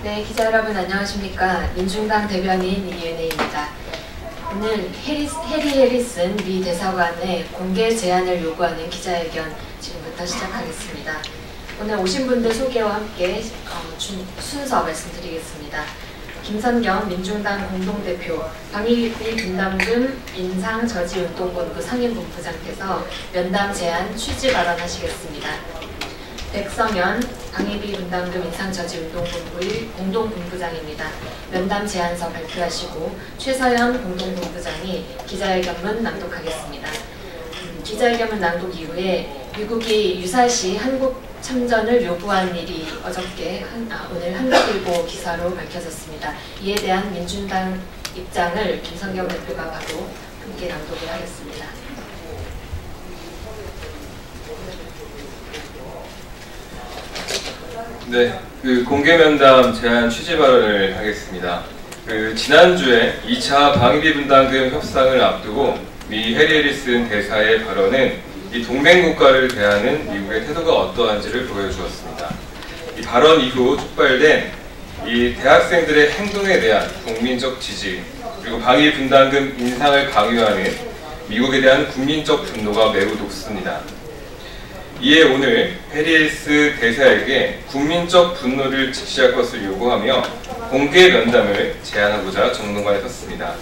네, 기자 여러분 안녕하십니까. 민중당 대변인 이은혜입니다. 오늘 해리 해리슨 미 대사관의 공개 제안을 요구하는 기자회견 지금부터 시작하겠습니다. 오늘 오신 분들 소개와 함께 순서 말씀드리겠습니다. 김선경 민중당 공동대표, 방위비 분담금 인상저지운동본부 상임본부장께서 면담 제안 취지 발언하시겠습니다. 백성현 방위비 분담금 인상저지운동본부의 공동본부장입니다. 면담 제안서 발표하시고 최서연 공동본부장이 기자회견문 낭독하겠습니다. 기자회견문 낭독 이후에 미국이 유사시 한국 참전을 요구한 일이 오늘 한국일보 기사로 밝혀졌습니다. 이에 대한 민중당 입장을 김성경 대표가 바로 함께 낭독을 하겠습니다. 네, 공개면담 제안 취지 발언을 하겠습니다. 지난주에 2차 방위비 분담금 협상을 앞두고 미 해리슨 대사의 발언은 이 동맹국가를 대하는 미국의 태도가 어떠한지를 보여주었습니다. 이 발언 이후 촉발된 이 대학생들의 행동에 대한 국민적 지지, 그리고 방위비 분담금 인상을 강요하는 미국에 대한 국민적 분노가 매우 높습니다. 이에 오늘 해리스 대사에게 국민적 분노를 지시할 것을 요구하며 공개 면담을 제안하고자 정론관에 섰습니다.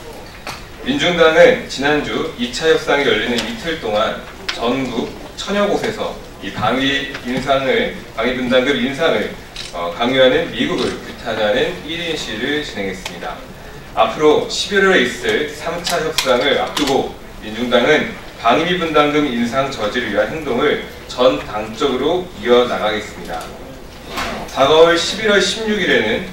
민중당은 지난주 2차 협상이 열리는 이틀 동안 전국 천여 곳에서 이 방위 분담금 인상을 강요하는 미국을 규탄하는 1인 시위를 진행했습니다. 앞으로 11월에 있을 3차 협상을 앞두고 민중당은 방위비 분담금 인상 저지를 위한 행동을 전 당적으로 이어나가겠습니다. 다가올 11월 16일에는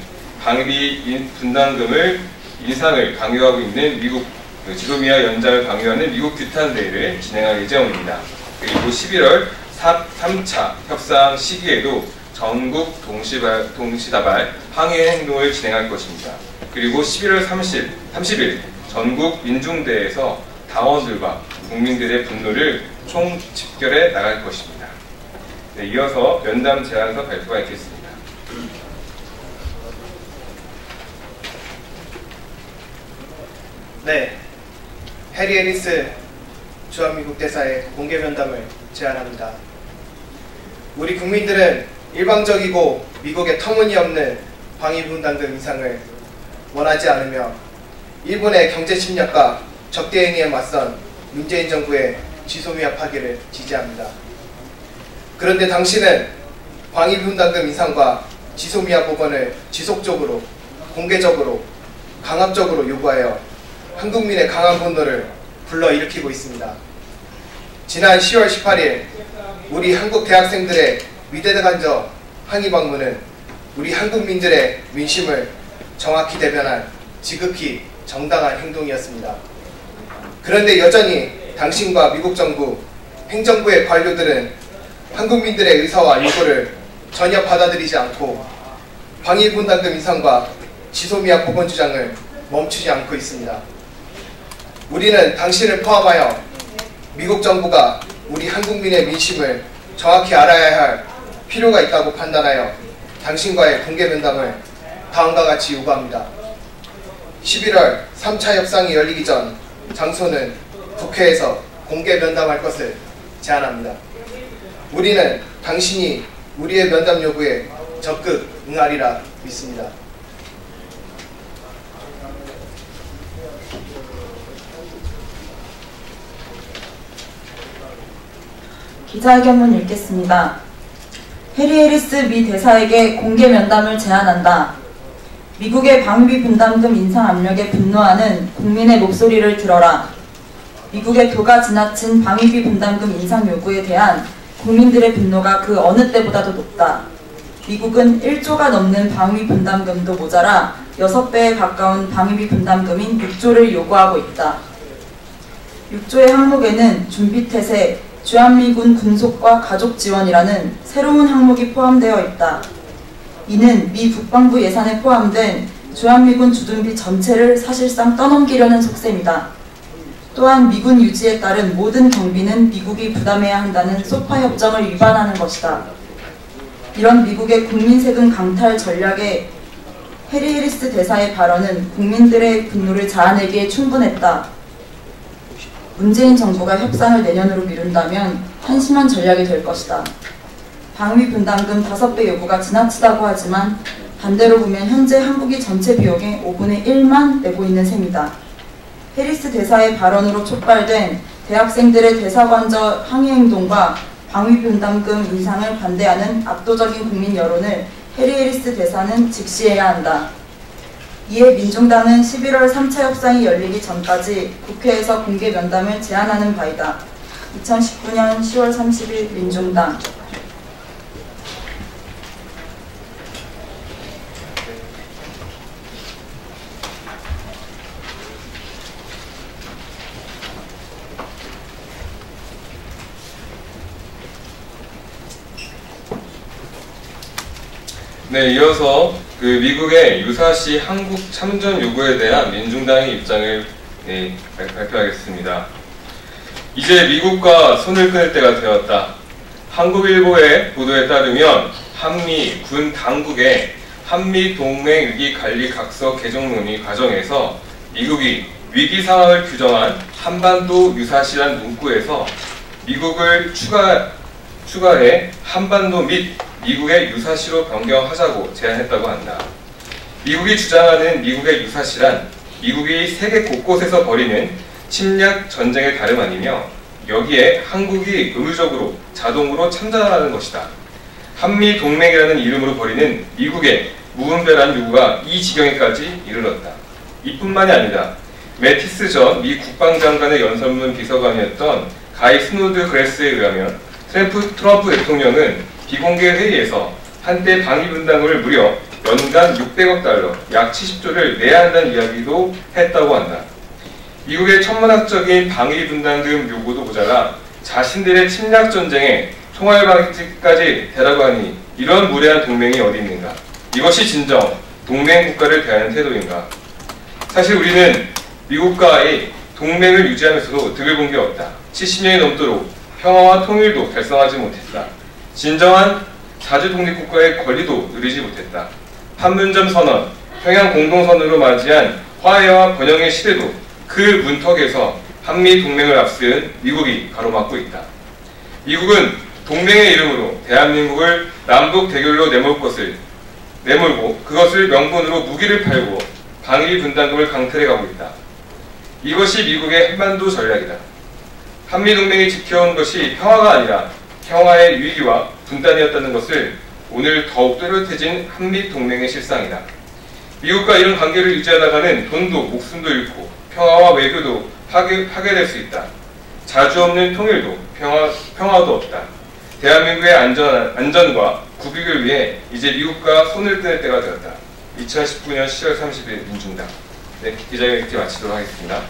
방위비 분담금을 인상을 강요하고 있는 미국 지소미아 연장을 강요하는 미국 규탄 대회를 진행할 예정입니다. 그리고 11월 3차 협상 시기에도 전국 동시다발 항해 행동을 진행할 것입니다. 그리고 11월 30일 전국 민중대에서 당원들과 국민들의 분노를 총집결해 나갈 것입니다. 네, 이어서 면담 제안서 발표가 있겠습니다. 네, 해리스 주한미국 대사의 공개 면담을 제안합니다. 우리 국민들은 일방적이고 미국의 터무니없는 방위비 분담금 인상을 원하지 않으며 일본의 경제 침략과 적대행위에 맞선 문재인 정부의 지소미아 파기를 지지합니다. 그런데 당신은 방위비 분담금 인상과 지소미아 복원을 지속적으로, 공개적으로, 강압적으로 요구하여 한국민의 강한 분노를 불러일으키고 있습니다. 지난 10월 18일 우리 한국 대학생들의 위대간접 항의 방문은 우리 한국민들의 민심을 정확히 대변한 지극히 정당한 행동이었습니다. 그런데 여전히 당신과 미국 정부, 행정부의 관료들은 한국민들의 의사와 요구를 전혀 받아들이지 않고 방위비 분담금 인상과 지소미아 복원 주장을 멈추지 않고 있습니다. 우리는 당신을 포함하여 미국 정부가 우리 한국민의 민심을 정확히 알아야 할 필요가 있다고 판단하여 당신과의 공개 면담을 다음과 같이 요구합니다. 11월 3차 협상이 열리기 전 장소는 국회에서 공개 면담할 것을 제안합니다. 우리는 당신이 우리의 면담 요구에 적극 응하리라 믿습니다. 기자회견문 읽겠습니다. 해리스 미 대사에게 공개 면담을 제안한다. 미국의 방위비 분담금 인상 압력에 분노하는 국민의 목소리를 들어라. 미국의 도가 지나친 방위비 분담금 인상 요구에 대한 국민들의 분노가 그 어느 때보다도 높다. 미국은 1조가 넘는 방위비 분담금도 모자라 6배에 가까운 방위비 분담금인 6조를 요구하고 있다. 6조의 항목에는 준비태세, 주한미군 군속과 가족 지원이라는 새로운 항목이 포함되어 있다. 이는 미 국방부 예산에 포함된 주한미군 주둔비 전체를 사실상 떠넘기려는 속셈이다. 또한 미군 유지에 따른 모든 경비는 미국이 부담해야 한다는 소파 협정을 위반하는 것이다. 이런 미국의 국민 세금 강탈 전략에 해리 해리스 대사의 발언은 국민들의 분노를 자아내기에 충분했다. 문재인 정부가 협상을 내년으로 미룬다면 한심한 전략이 될 것이다. 방위 분담금 5배 요구가 지나치다고 하지만 반대로 보면 현재 한국이 전체 비용의 5분의 1만 내고 있는 셈이다. 해리스 대사의 발언으로 촉발된 대학생들의 대사관저 항의행동과 방위 분담금 인상을 반대하는 압도적인 국민 여론을 해리 해리스 대사는 직시해야 한다. 이에 민중당은 11월 3차 협상이 열리기 전까지 국회에서 공개 면담을 제안하는 바이다. 2019년 10월 30일 민중당. 네, 이어서 미국의 유사시 한국 참전 요구에 대한 민중당의 입장을 발표하겠습니다. 이제 미국과 손을 끊을 때가 되었다. 한국일보의 보도에 따르면 한미 군 당국의 한미 동맹 위기 관리 각서 개정 논의 과정에서 미국이 위기 상황을 규정한 한반도 유사시란 문구에서 미국을 추가해 한반도 및 미국의 유사시로 변경하자고 제안했다고 한다. 미국이 주장하는 미국의 유사시란 미국이 세계 곳곳에서 벌이는 침략 전쟁의 다름 아니며 여기에 한국이 의무적으로 자동으로 참전하는 것이다. 한미 동맹이라는 이름으로 벌이는 미국의 무분별한 요구가 이 지경에까지 이르렀다. 이뿐만이 아니다. 매티스 전 미 국방장관의 연설문 비서관이었던 가이 스노드 그레스에 의하면 트럼프 대통령은 비공개 회의에서 한때 방위 분담금을 무려 연간 600억 달러, 약 70조를 내야 한다는 이야기도 했다고 한다. 미국의 천문학적인 방위 분담금 요구도 모자라 자신들의 침략 전쟁에 총알 방지까지 대라고 하니 이런 무례한 동맹이 어디 있는가? 이것이 진정 동맹 국가를 대하는 태도인가? 사실 우리는 미국과의 동맹을 유지하면서도 득을 본 게 없다. 70년이 넘도록 평화와 통일도 달성하지 못했다. 진정한 자주 독립국가의 권리도 누리지 못했다. 판문점 선언, 평양 공동선언으로 맞이한 화해와 번영의 시대도 그 문턱에서 한미 동맹을 앞세운 미국이 가로막고 있다. 미국은 동맹의 이름으로 대한민국을 남북 대결로 내몰고 그것을 명분으로 무기를 팔고 방위 분담금을 강탈해가고 있다. 이것이 미국의 한반도 전략이다. 한미 동맹이 지켜온 것이 평화가 아니라 평화의 위기와 분단이었다는 것을 오늘 더욱 뚜렷해진 한미 동맹의 실상이다. 미국과 이런 관계를 유지하다가는 돈도 목숨도 잃고 평화와 외교도 파괴될 수 있다. 자주 없는 통일도 평화도 없다. 대한민국의 안전과 국익을 위해 이제 미국과 손을 떼낼 때가 되었다. 2019년 10월 30일 민중당. 네, 기자회견 이렇게 마치도록 하겠습니다.